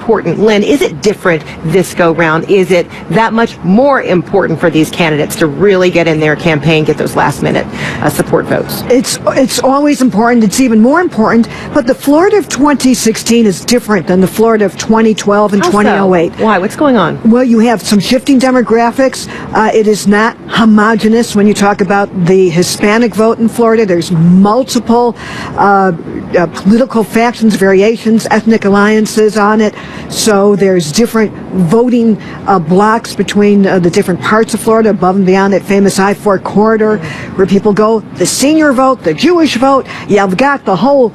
important. Lynn, is it different this go-round? Is it that much more important for these candidates to really get in their campaign, get those last-minute support votes? It's always important. It's even more important. But the Florida of 2016 is different than the Florida of 2012 and 2008. So? Why? What's going on? Well, you have some shifting demographics. It is not homogenous when you talk about the Hispanic vote in Florida. There's multiple political factions, variations, ethnic alliances on it. So there's different voting blocks between the different parts of Florida, above and beyond that famous I-4 corridor where people go, the senior vote, the Jewish vote. You've got the whole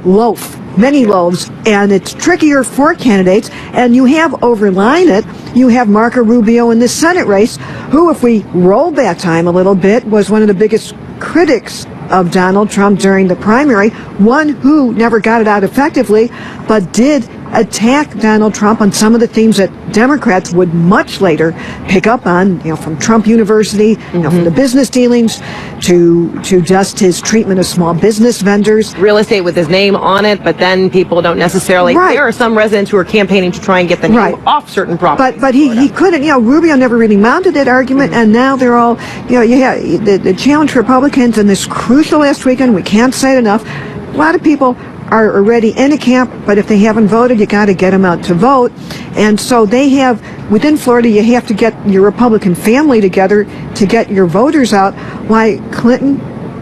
loaf, many loaves, and it's trickier for candidates. And you have overlying it, you have Marco Rubio in the Senate race, who, if we roll back time a little bit, was one of the biggest critics of Donald Trump during the primary, one who never got it out effectively, but did attack Donald Trump on some of the themes that Democrats would much later pick up on, from Trump University, from the business dealings to just his treatment of small business vendors. Real estate with his name on it, but then people don't necessarily. Right. There are some residents who are campaigning to try and get the name off certain properties. But he couldn't. Rubio never really mounted that argument, and now they're all, you have the challenge for Republicans in this crucial last weekend. We can't say it enough. A lot of people are already in a camp, but if they haven't voted, you got to get them out to vote. And so they have, within Florida, you have to get your Republican family together to get your voters out. Why Clinton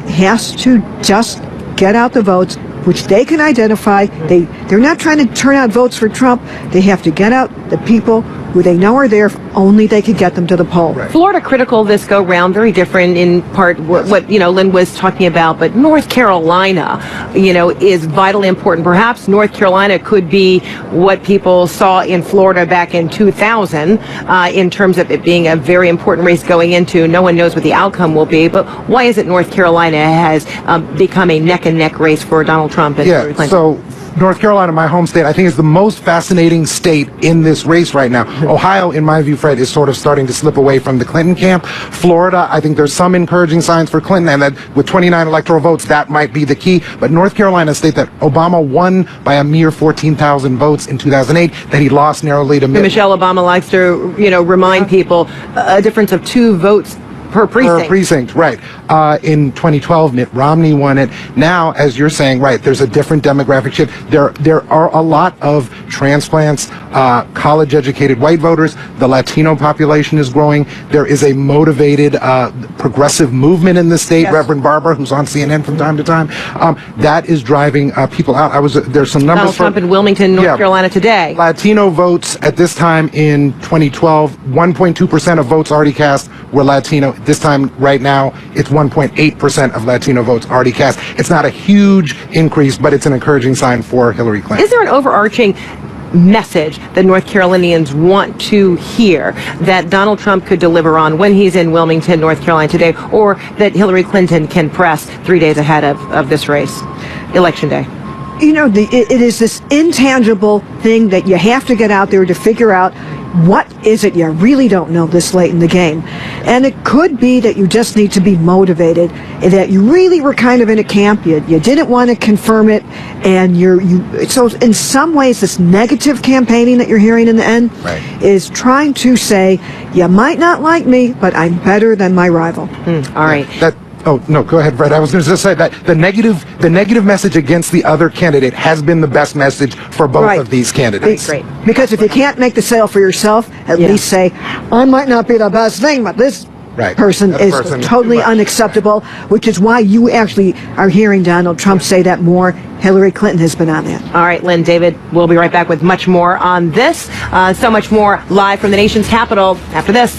has to just get out the votes, which they can identify. They're not trying to turn out votes for Trump. They have to get out the people who they know are there, if only they could get them to the poll. Right. Florida critical this go round, very different in part what Lynn was talking about, but North Carolina, is vitally important. Perhaps North Carolina could be what people saw in Florida back in 2000 in terms of it being a very important race going into. No one knows what the outcome will be, but why is it North Carolina has become a neck-and-neck race for Donald Trump and Hillary Clinton? So North Carolina, my home state, I think is the most fascinating state in this race right now. Ohio, in my view, Fred, is sort of starting to slip away from the Clinton camp. Florida, I think there's some encouraging signs for Clinton, and that with 29 electoral votes, that might be the key. But North Carolina, a state that Obama won by a mere 14,000 votes in 2008, that he lost narrowly to Michelle Obama likes to, remind people a difference of 2 votes per precinct. Per precinct, right. In 2012, Mitt Romney won it. Now, as you're saying, right, there's a different demographic shift. There are a lot of transplants, college-educated white voters. The Latino population is growing. There is a motivated progressive movement in the state. Yes. Reverend Barber, who's on CNN from time to time, that is driving people out. There's some numbers. Donald Trump in Wilmington, North Carolina today. Latino votes at this time in 2012, 1.2% of votes already cast were Latino. This time, right now, it's 1.8% of Latino votes already cast. It's not a huge increase, but it's an encouraging sign for Hillary Clinton. Is there an overarching message that North Carolinians want to hear that Donald Trump could deliver on when he's in Wilmington, North Carolina today, or that Hillary Clinton can press 3 days ahead of this race, Election Day? It is this intangible thing that you have to get out there to figure out what is it you really don't know this late in the game. And it could be that you just need to be motivated, and that you really were kind of in a camp, you didn't want to confirm it, and so in some ways this negative campaigning that you're hearing in the end is trying to say, you might not like me, but I'm better than my rival. All right. Oh, no, go ahead, Fred. I was going to just say that the negative message against the other candidate has been the best message for both of these candidates. Great. Because if you can't make the sale for yourself, at least say, I might not be the best thing, but this person is totally unacceptable, which is why you actually are hearing Donald Trump say that more. Hillary Clinton has been on that. All right, Lynn, David, we'll be right back with much more on this. So much more live from the nation's capital after this.